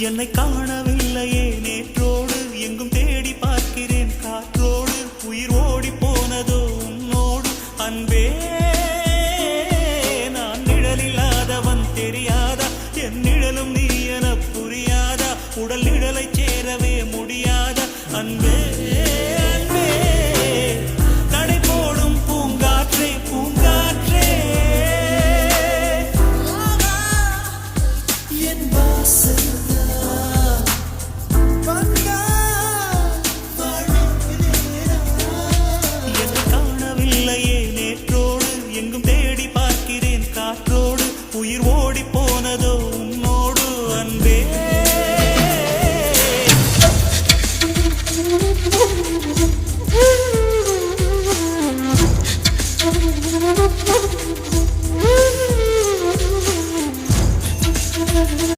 என்னை காணவில்லையே நேற்றோடு எங்கும் தேடி பார்க்கிறேன் காற்றோடு உயிர் ஓடி போனதோ உன்னோடு அன்பே நான் நிழலில்லாதவன் தெரியாதா என் நிழலும் நீ என புரியாதா உடல் நிழலை சேரவே முடியாதா அன்பே அன்பே நடை போடும் பூங்காற்றே பூங்காற்றே என் வாசல்